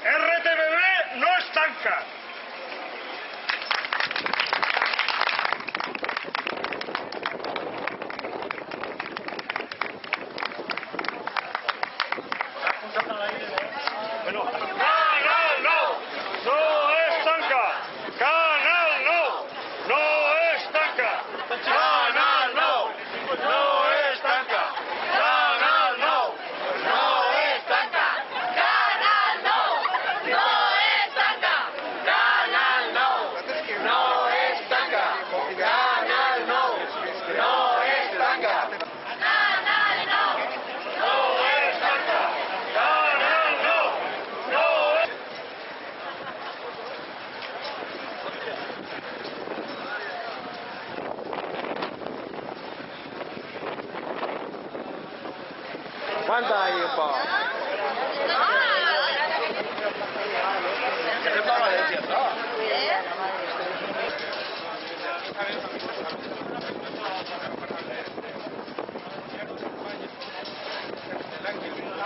RTBB no estanca. Bueno, Canal no, no estanca. Canal no, no estanca. Canal no, no estanca. Canal no, no estanca. Canal no, no estanca. Canal no, no estanca. Canal no, no estanca. Canal no, No estanca. Canal no, no estanca. ¿Cuánto hay, po? Ah.